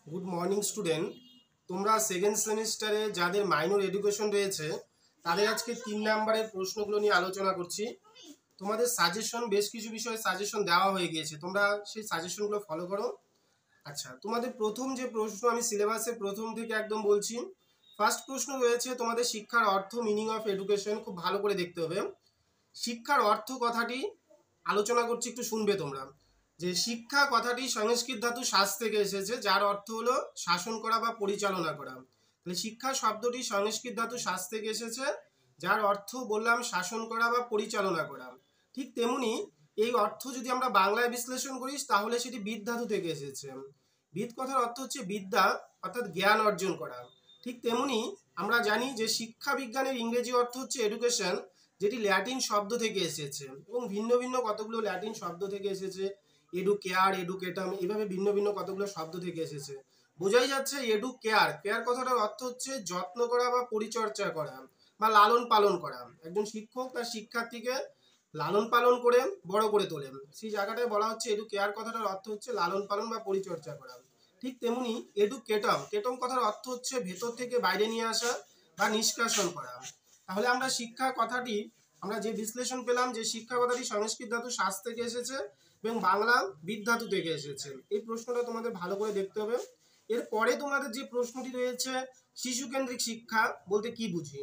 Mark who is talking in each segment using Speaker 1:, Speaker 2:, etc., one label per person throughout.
Speaker 1: Good morning student. তোমরা second সেমিস্টারে যাদের মাইনর এডুকেশন রয়েছে তাদের আজকে 3 নম্বরের প্রশ্নগুলো নিয়ে আলোচনা করছি। তোমাদের সাজেশন বেশ কিছু বিষয়ে সাজেশন দেওয়া হয়ে গিয়েছে, তোমরা সেই সাজেশনগুলো ফলো করো। আচ্ছা, তোমাদের প্রথম যে প্রশ্ন আমি সিলেবাসের প্রথম থেকে একদম বলছি। ফার্স্ট প্রশ্ন রয়েছে তোমাদের শিক্ষার অর্থ, মিনিং অফ এডুকেশন। খুব ভালো করে দেখতে হবে। শিক্ষার অর্থ কথাটি আলোচনা করছি, একটু শুনবে তোমরা। যে শিক্ষা কথাটি সংস্কৃত ধাতু শাস থেকে এসেছে, যার অর্থ হলো শাসন করা বা পরিচালনা করা। তাহলে শিক্ষা শব্দটি সংস্কৃত ধাতু শাস থেকে এসেছে, যার অর্থ বললাম শাসন করা বা পরিচালনা করা। ঠিক তেমনি এই অর্থ যদি আমরা বাংলায় বিশ্লেষণ করি তাহলে সেটি বিদ ধাতু থেকে এসেছে। বিদ কথার অর্থ হচ্ছে বিদ্যা, অর্থাৎ জ্ঞান অর্জন করা। ঠিক তেমনি আমরা জানি যে শিক্ষা বিজ্ঞানের ইংরেজি অর্থ হচ্ছে এডুকেশন, যেটি ল্যাটিন শব্দ থেকে এসেছে এবং ভিন্ন ভিন্ন কতগুলো ল্যাটিন শব্দ থেকে এসেছে। এডুকেয়ার, এডুকেটাম, এইভাবে ভিন্ন ভিন্ন কতগুলো শব্দ থেকে এসেছে। বোঝাই যাচ্ছে এডু কেয়ার, কেয়ার কথাটার অর্থ হচ্ছে যত্ন করা বা পরিচর্যা করা বা লালন পালন করা। একজন শিক্ষক তার শিক্ষার্থীকে লালন পালন করে বড় করে তোলেন, সেই জায়গাটায় বলা হচ্ছে এডু কেয়ার কথাটার অর্থ হচ্ছে লালন পালন বা পরিচর্যা করা। ঠিক তেমনি এডুকেটম, কেটম কথার অর্থ হচ্ছে ভেতর থেকে বাইরে নিয়ে আসা বা নিষ্কাশন করা। তাহলে আমরা শিক্ষা কথাটি আমরা যে বিশ্লেষণ পেলাম যে শিক্ষা কথাটি সংস্কৃত ধাতু শাস থেকে এসেছে এবং বাংলা বিদ ধাতু থেকে এসেছে। এই প্রশ্নটা তোমাদের ভালো করে দেখতে হবে। এরপরে তোমাদের যে প্রশ্নটি রয়েছে, শিশু কেন্দ্রিক শিক্ষা বলতে কি বুঝি।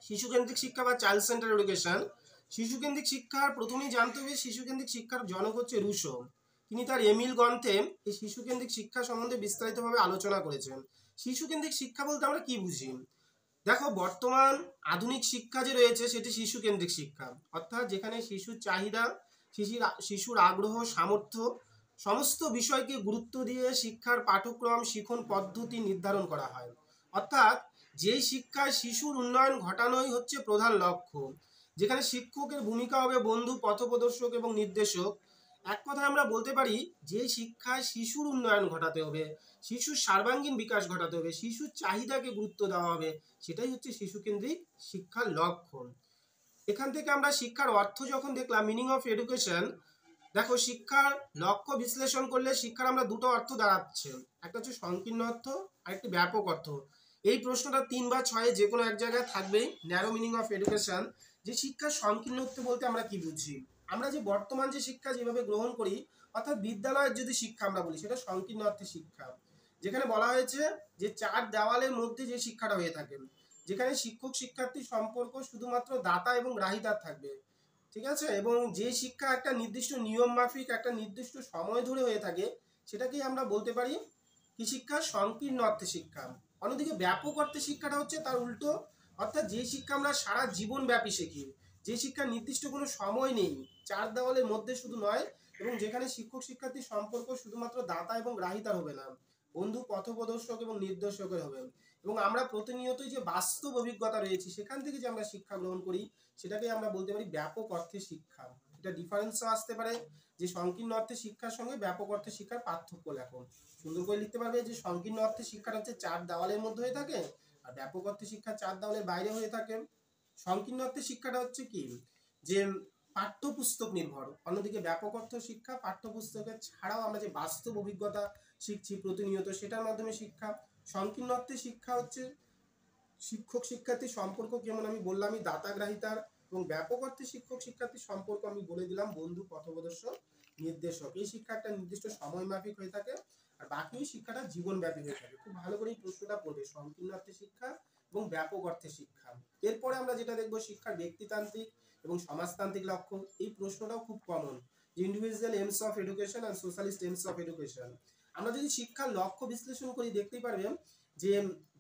Speaker 1: শিশু কেন্দ্রিক শিক্ষা বা চাইল্ড সেন্টার এডুকেশন। শিশু কেন্দ্রিক শিক্ষার প্রথমেই জানতে হবে শিশু কেন্দ্রিক শিক্ষার জনক হচ্ছে রুশো। তিনি তার এমিল গ্রন্থে এই শিশু কেন্দ্রিক শিক্ষা সম্বন্ধে বিস্তারিতভাবে আলোচনা করেছেন। শিশু কেন্দ্রিক শিক্ষা বলতে আমরা কি বুঝি। দেখো, বর্তমান আধুনিক শিক্ষা যে রয়েছে সেটি শিশু কেন্দ্রিক শিক্ষা, অর্থাৎ যেখানে শিশুর চাহিদা, শিশুর আগ্রহ, সামর্থ্য সমস্ত বিষয়কে গুরুত্ব দিয়ে শিক্ষার পাঠ্যক্রম, শিখন পদ্ধতি নির্ধারণ করা হয়। অর্থাৎ যেই শিক্ষায় শিশুর উন্নয়ন ঘটানোই হচ্ছে প্রধান লক্ষ্য, যেখানে শিক্ষকের ভূমিকা হবে বন্ধু, পথপ্রদর্শক এবং নির্দেশক। এক কথায় আমরা বলতে পারি যে শিক্ষায় শিশুর উন্নয়ন ঘটাতে হবে, শিশুর সর্বাঙ্গীন বিকাশ ঘটাতে হবে, শিশুর চাহিদাকে গুরুত্ব দেওয়া হবে, সেটাই হচ্ছে শিশু কেন্দ্রিক শিক্ষার লক্ষ্য। এখান থেকে আমরা শিক্ষার অর্থ যখন দেখলাম, মিনিং অফ এডুকেশন, দেখো শিক্ষার লক্ষ্য বিশ্লেষণ করলে শিক্ষার আমরা দুটো অর্থ দাঁড়াচ্ছে, একটা হচ্ছে সংকীর্ণ অর্থ আর একটি ব্যাপক অর্থ। এই প্রশ্নটা 3 বা 6 যে কোনো এক জায়গায় থাকবেই। ন্যারো মিনিং অফ এডুকেশন, যে শিক্ষার সংকীর্ণ অর্থ বলতে আমরা কি বুঝি। আমরা যে বর্তমান যে শিক্ষা যেভাবে গ্রহণ করি, অর্থাৎ বিদ্যালয়ের যদি শিক্ষা আমরা বলি, সেটা সংকীর্ণ অর্থে শিক্ষা, যেখানে বলা হয়েছে যে 4 দেওয়ালের মধ্যে যে শিক্ষাটা হয়ে থাকে, যেখানে শিক্ষক শিক্ষার্থী সম্পর্ক শুধুমাত্র দাতা এবং গ্রাহিতার থাকবে, ঠিক আছে, এবং যে শিক্ষা একটা নির্দিষ্ট নিয়ম মাফিক একটা নির্দিষ্ট সময় ধরে হয়ে থাকে, সেটাকেই আমরা বলতে পারি কি শিক্ষা, সংকীর্ণ অর্থে শিক্ষা। অন্যদিকে ব্যাপক অর্থে শিক্ষাটা হচ্ছে তার উল্টো, অর্থাৎ যে শিক্ষা আমরা সারা জীবন ব্যাপী শিখি, যে শিক্ষার নির্দিষ্ট কোনো সময় নেই, 4 দেওয়ালের মধ্যে শুধু নয়, এবং যেখানে শিক্ষক শিক্ষার্থীর সম্পর্ক শুধুমাত্র দাতা এবং গ্রাহিতার হবে না, বন্ধু, পথপ্রদর্শক এবং নির্দেশকের হবে। এবং আমরা প্রতিনিয়তই যে বাস্তব অভিজ্ঞতা রয়েছে সেখান থেকে যে আমরা শিক্ষা গ্রহণ করি, সেটাকে আমরা বলতে পারি ব্যাপক অর্থে শিক্ষা। এটা ডিফারেন্সও আসতে পারে যে সংকীর্ণ অর্থে শিক্ষার সঙ্গে ব্যাপক অর্থে শিক্ষার পার্থক্য লেখো। সুন্দর করে লিখতে পারবে যে সংকীর্ণ অর্থে শিক্ষাটা হচ্ছে 4 দেওয়ালের মধ্যে হয়ে থাকে, আর ব্যাপক অর্থে শিক্ষা 4 দেওয়ালের বাইরে হয়ে থাকে। সংকীর্ণ অর্থে শিক্ষাটা হচ্ছে কি, যে পাঠ্যপুস্তক নির্ভর, অন্যদিকে ব্যাপক অর্থ শিক্ষা পাঠ্যপুস্তকের ছাড়াও আমরা যে বাস্তব অভিজ্ঞতা শিখছি প্রতিনিয়ত, সেটার মাধ্যমে শিক্ষা। সংকীর্ণ অর্থে শিক্ষা হচ্ছে শিক্ষক শিক্ষার্থী সম্পর্ক, যেমন আমি বললামই দাতা গ্রাহিতার, এবং ব্যাপক অর্থে শিক্ষক শিক্ষার্থী সম্পর্ক আমি বলে দিলাম বন্ধু, পথপ্রদর্শক, নির্দেশক। এই শিক্ষা একটা নির্দিষ্ট সময় মাফিক হয়ে থাকে, আর বাকি শিক্ষাটা জীবনব্যাপী হয়ে থাকে। খুব ভালো করে এই প্রশ্নটা পড়বে, সংকীর্ণ অর্থে শিক্ষা এবং ব্যাপক অর্থে শিক্ষা। এরপরে আমরা যেটা দেখবো শিক্ষার ব্যক্তিতান্ত্রিক এবং সমাজতান্ত্রিক লক্ষ্য। এই প্রশ্নটাও খুব কমন, যে individual aims of education and socialist aims of education. আমরা যদি শিক্ষার লক্ষ্য বিশ্লেষণ করি দেখতেই পারবেন যে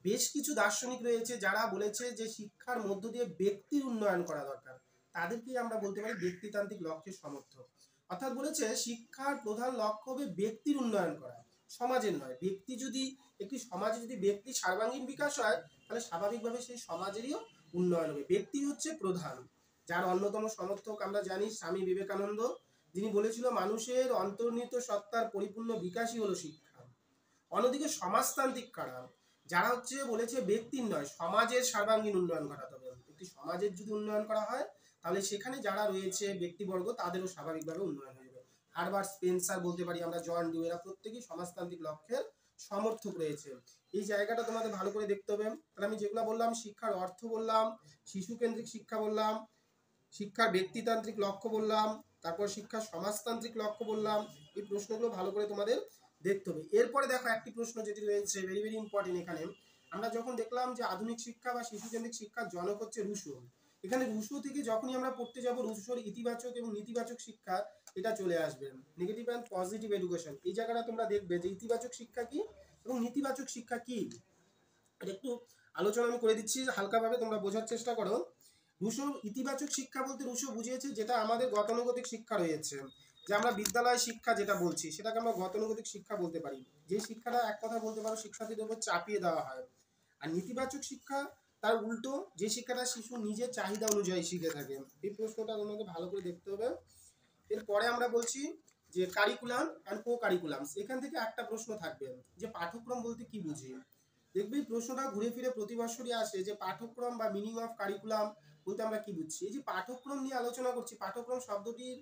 Speaker 1: বেশ কিছু দার্শনিক রয়েছে যারা বলেছে যে শিক্ষার মধ্য দিয়ে ব্যক্তির উন্নয়ন করা দরকার, তাদেরকেই আমরা বলতে পারি ব্যক্তিতান্ত্রিক লক্ষ্যের সমর্থক। অর্থাৎ বলেছে শিক্ষার প্রধান লক্ষ্য হবে ব্যক্তির উন্নয়ন করা, সমাজের নয়। ব্যক্তি যদি একটি সমাজে যদি ব্যক্তির সর্বাঙ্গীন বিকাশ হয়, তাহলে স্বাভাবিকভাবে সেই সমাজেরও উন্নয়ন হবে। ব্যক্তি হচ্ছে প্রধান, যার অন্যতম সমর্থক আমরা জানি স্বামী বিবেকানন্দ, যিনি বলেছিল মানুষের অন্তর্নিহিত সত্তার পরিপূর্ণ বিকাশই হলো শিক্ষা। অন্যদিকে সমাজতান্ত্রিক কারা, যারা হচ্ছে বলেছে ব্যক্তির নয় সমাজের সর্বাঙ্গীন উন্নয়ন ঘটাতে হবে। একটি সমাজের যদি উন্নয়ন করা হয়, তাহলে সেখানে যারা রয়েছে ব্যক্তিবর্গ তাদেরও স্বাভাবিকভাবে উন্নয়ন হয়ে যাবে। হারবার্ট স্পেন্সার বলতে পারি আমরা, জন ডিউ, এরা প্রত্যেকেই সমাজতান্ত্রিক লক্ষ্যের সমর্থক রয়েছে। এই জায়গাটা তোমাদের ভালো করে দেখতে হবে। তাহলে আমি যেগুলো বললাম, শিক্ষার অর্থ বললাম, শিশু কেন্দ্রিক শিক্ষা বললাম, শিক্ষার ব্যক্তিতান্ত্রিক লক্ষ্য বললাম, তারপর শিক্ষার সমাজতান্ত্রিক লক্ষ্য বললাম। এই প্রশ্নগুলো ভালো করে তোমাদের দেখতে হবে। এরপরে দেখো একটি প্রশ্ন যেটি রয়েছে ভেরি ভেরি ইম্পর্টেন্ট। এখানে আমরা যখন দেখলাম যে আধুনিক শিক্ষা বা শিশু কেন্দ্রিক শিক্ষার জনক হচ্ছে রুশো, এখানে রুশো থেকে যখনই আমরা পড়তে যাব রুশোর ইতিবাচক এবং নেতিবাচক শিক্ষা এটা চলে আসবে, নেগেটিভ অ্যান্ড পজিটিভ এডুকেশন। এই জায়গাটা তোমরা দেখবে যে ইতিবাচক শিক্ষা কি এবং নেতিবাচক শিক্ষা কি, এটা একটু আলোচনা আমি করে দিচ্ছি হালকাভাবে, তোমরা বোঝার চেষ্টা করো। রুশো ইতিবাচক শিক্ষা বলতে রুশো বুঝিয়েছে যেটা আমাদের গতানুগতিক শিক্ষা রয়েছে, যে আমরা বিদ্যালয় শিক্ষা যেটা বলছি সেটাকে আমরা গতানুগতিক শিক্ষা বলতে পারি। যে শিক্ষাটা এক কথা বলতে পারো শিক্ষার্থীদের উপর চাপিয়ে দেওয়া হয়। আর নেতিবাচক শিক্ষা তার উল্টো, যে শিক্ষাটা শিশু নিজের চাহিদা অনুযায়ী শিখে থাকে। এই প্রশ্নটা তোমাকে ভালো করে দেখতে হবে। এরপরে আমরা বলছি যে কারিকুলাম অ্যান্ড কো কারিকুলাম। এখান থেকে একটা প্রশ্ন থাকবে যে পাঠ্যক্রম বলতে কি বুঝি। দেখবে এই প্রশ্নটা ঘুরে ফিরে প্রতি বছরই আসে যে পাঠ্যক্রম বা মিনিং অফ কারিকুলাম বলতে আমরা কি বুঝছি। এই যে পাঠ্যক্রম নিয়ে আলোচনা করছি, পাঠ্যক্রম শব্দটির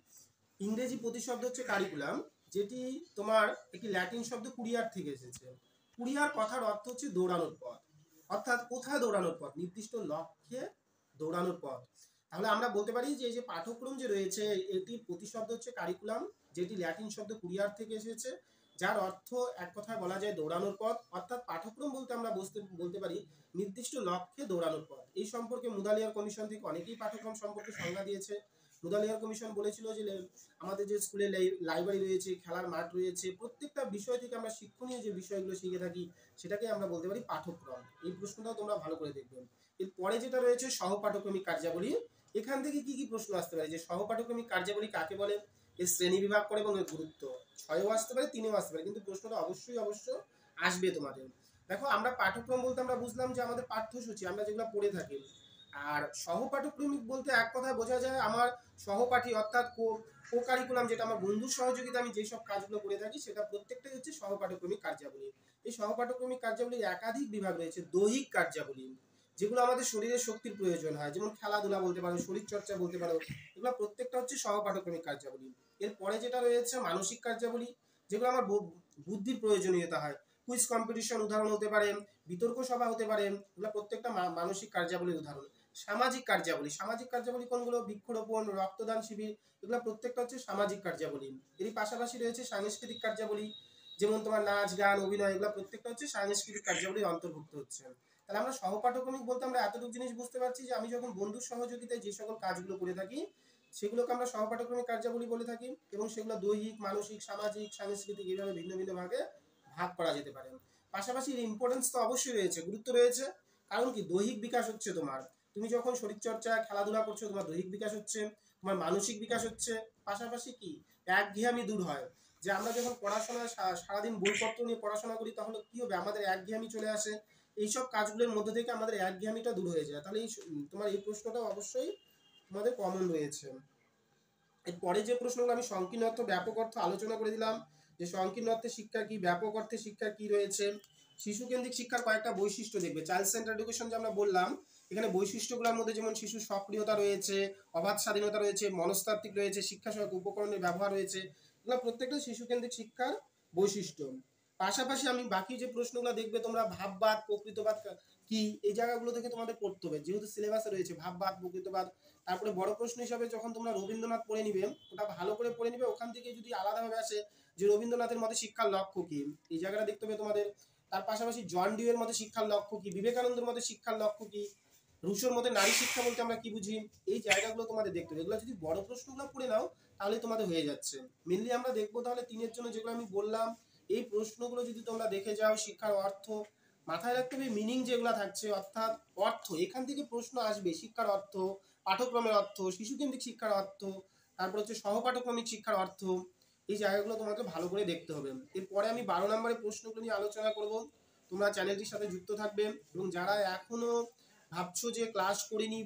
Speaker 1: ইংরেজি প্রতিশব্দ হচ্ছে কারিকুলাম, যেটি তোমার একটি ল্যাটিন শব্দ কুরিয়ার থেকে এসেছে। কুরিয়ার কথার অর্থ হচ্ছে দৌড়ানোর পথ, অর্থাৎ কোথায় দৌড়ানোর পথ, নির্দিষ্ট লক্ষ্যে দৌড়ানোর পথ। তাহলে আমরা বলতে পারি যে এই যে পাঠ্যক্রম যে রয়েছে এটির প্রতিশব্দ হচ্ছে কারিকুলাম, যেটি ল্যাটিন শব্দ কুরিয়ার থেকে এসেছে, যার অর্থ এক কথায় বলা যায় দৌড়ানোর পথ। অর্থাৎ পাঠ্যক্রম বলতে আমরা বলতে পারি নির্দিষ্ট লক্ষ্যে দৌড়ানোর পথ। এই সম্পর্কে মুদালিয়ার কমিশন থেকে অনেকেই পাঠ্যক্রম সম্পর্কে সংজ্ঞা দিয়েছে। মুদালিয়ার কমিশন বলেছিল যে আমাদের যে স্কুলে লাইব্রেরি রয়েছে, খেলার মাঠ রয়েছে, প্রত্যেকটা বিষয় থেকে আমরা শিক্ষণীয় যে বিষয়গুলো শিখে থাকি সেটাকে আমরা বলতে পারি পাঠ্যক্রম। এই প্রশ্নটাও তোমরা ভালো করে দেখবে। এরপরে যেটা রয়েছে সহপাঠক্রমিক কার্যাবলী। এখান থেকে কি কি প্রশ্ন আসতে পারে, যে সহপাঠক্রমিক কার্যাবলী কাকে বলে, এর শ্রেণী বিভাগ করে এবং এর গুরুত্ব। 6ও আসতে পারে, 3এও আসতে পারে, কিন্তু প্রশ্নটা অবশ্যই আসবে তোমাদের। দেখো আমরা পাঠ্যক্রম বলতে আমরা বুঝলাম যে আমাদের পাঠ্যসূচি আমরা যেগুলো পড়ে থাকি। আর সহপাঠক্রমিক বলতে এক কথায় বোঝা যায় আমার সহপাঠী, অর্থাৎ কো কারিকুলাম, যেটা আমার বন্ধুর সহযোগিতা আমি যেসব কাজগুলো করে থাকি সেটা প্রত্যেকটাই হচ্ছে সহপাঠক্রমিক কার্যাবলী। এই সহপাঠক্রমিক কার্যাবলীর একাধিক বিভাগ রয়েছে। দৈহিক কার্যাবলী, যেগুলো আমাদের শরীরের শক্তির প্রয়োজন হয়, যেমন খেলাধুলা বলতে পারো, শরীরচর্চা বলতে পারো, এগুলো প্রত্যেকটা হচ্ছে সহপাঠক্রমিক কার্যাবলী। এরপরে যেটা রয়েছে মানসিক কার্যাবলী, যেগুলো আমার বুদ্ধির প্রয়োজনীয়তা হয়। কুইজ কম্পিটিশন উদাহরণ হতে পারে, বিতর্ক সভা হতে পারে, এগুলো প্রত্যেকটা মানসিক কার্যাবলীর উদাহরণ। সামাজিক কার্যাবলী, সামাজিক কার্যাবলী কোনগুলো, বৃক্ষরোপণ, রক্তদান শিবির, এগুলো প্রত্যেকটা হচ্ছে সামাজিক কার্যাবলী। এরই পাশাপাশি রয়েছে সাংস্কৃতিক কার্যাবলী, যেমন তোমার নাচ গান অভিনয়, এগুলো প্রত্যেকটা হচ্ছে সাংস্কৃতিক কার্যাবলীর অন্তর্ভুক্ত হচ্ছে। তাহলে আমরা সহপাঠক্রমিক বলতে আমরা এতটুকু জিনিস বুঝতে পারছি যে আমি যখন বন্ধুর সহযোগিতায় যে সকল কাজগুলো করে থাকি সেগুলোকে আমরা সহপাঠক্রমিক কার্যাবলী বলে থাকি, এবং সেগুলো দৈহিক, মানসিক, সামাজিক, সাংস্কৃতিক এইভাবে ভিন্ন ভিন্ন ভাগে ভাগ করা যেতে পারে। পাশাপাশি এর ইম্পর্টেন্স তো অবশ্যই রয়েছে, গুরুত্ব রয়েছে। কারণ কি, দৈহিক বিকাশ হচ্ছে তোমার, তুমি যখন শরীরচর্চা খেলাধুলা করছো তোমার দৈহিক বিকাশ হচ্ছে, তোমার মানসিক বিকাশ হচ্ছে। পাশাপাশি কি, একঘেয়েমি দূর হয়। যে আমরা যখন পড়াশোনায় সারাদিন বইপত্র নিয়ে পড়াশোনা করি তাহলে কি হবে, আমাদের একঘেয়েমি চলে আসে। এইসব কাজগুলোর মধ্যে থেকে আমাদের একঘেয়েমিটা দূর হয়ে যায়। তাহলে এই তোমার এই প্রশ্নটা অবশ্যই তোমাদের কমন রয়েছে। এরপরে যে প্রশ্নগুলো আমি সংকীর্ণ অর্থ ব্যাপক অর্থ আলোচনা করে দিলাম, যে সংকীর্ণ অর্থে শিক্ষা কি, ব্যাপক অর্থে শিক্ষা কি রয়েছে। শিশু কেন্দ্রিক শিক্ষার কয়েকটা বৈশিষ্ট্য দেখবে। চাইল্ড সেন্টার এডুকেশন যে আমরা বললাম, এখানে বৈশিষ্ট্যগুলোর মধ্যে যেমন শিশুর সক্রিয়তা রয়েছে, অবাধ স্বাধীনতা রয়েছে, মনস্তাত্ত্বিক রয়েছে, শিক্ষা সহায়ক উপকরণের ব্যবহার রয়েছে, এগুলো প্রত্যেকটা শিশু কেন্দ্রিক শিক্ষার বৈশিষ্ট্য। পাশাপাশি আমি বাকি যে প্রশ্নগুলো দেখবে তোমরা ভাববাদ, প্রকৃতবাদ কি, এই জায়গাগুলো থেকে তোমাদের পড়তে হবে, যেহেতু সিলেবাসে রয়েছে ভাববাদ, প্রকৃতবাদ। তারপরে বড় প্রশ্ন হিসাবে যখন তোমরা রবীন্দ্রনাথ পড়ে নিবে, ওটা ভালো করে পড়ে নিবে। ওখান থেকে যদি আলাদাভাবে আসে যে রবীন্দ্রনাথের মতে শিক্ষার লক্ষ্য কি, এই জায়গাটা দেখতে হবে তোমাদের। তার পাশাপাশি জন ডিউয়ের মতে শিক্ষার লক্ষ্য কি, বিবেকানন্দের মতে শিক্ষার লক্ষ্য কি, রুশোর মতে নারী শিক্ষা বলতে আমরা কি বুঝি, এই জায়গাগুলো তোমাদের দেখতে হবে। এগুলো যদি বড় প্রশ্নগুলো পড়ে নাও তাহলে তোমাদের হয়ে যাচ্ছে। মেনলি আমরা দেখবো তাহলে 3-এর জন্য যেগুলো আমি বললাম, এই প্রশ্নগুলো যদি তোমরা দেখে যাও, শিক্ষার অর্থ মাথায় রাখতে হবে, মিনিং যেগুলো থাকছে, অর্থাৎ অর্থ, এখান থেকে প্রশ্ন আসবে। শিক্ষার অর্থ, পাঠ্যক্রমের অর্থ, শিশুকেন্দ্রিক শিক্ষার অর্থ, তারপর হচ্ছে সহপাঠক্রমিক শিক্ষার অর্থ, এই জায়গাগুলো তোমাকে ভালো করে দেখতে হবে। এরপরে আমি 12 নম্বরের প্রশ্নগুলো নিয়ে আলোচনা করব। তোমরা চ্যানেলটির সাথে যুক্ত থাকবে, এবং যারা এখনো ভাবছো যে ক্লাস করিনি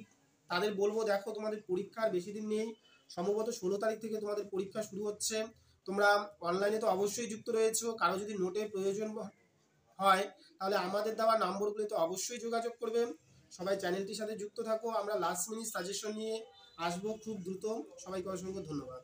Speaker 1: তাদের বলবো, দেখো তোমাদের পরীক্ষার বেশি দিন নেই, সম্ভবত 16 তারিখ থেকে তোমাদের পরীক্ষা শুরু হচ্ছে। তোমরা অনলাইনে তো অবশ্যই যুক্ত রয়েছো, কারো যদি নোটের প্রয়োজন হয় তাহলে আমাদের দেওয়া নম্বরগুলোতে অবশ্যই যোগাযোগ করবে। সবাই চ্যানেলটির সাথে যুক্ত থাকো। আমরা লাস্ট মিনিট সাজেশন নিয়ে আসবো খুব দ্রুত। সবাইকে অসংখ্য ধন্যবাদ।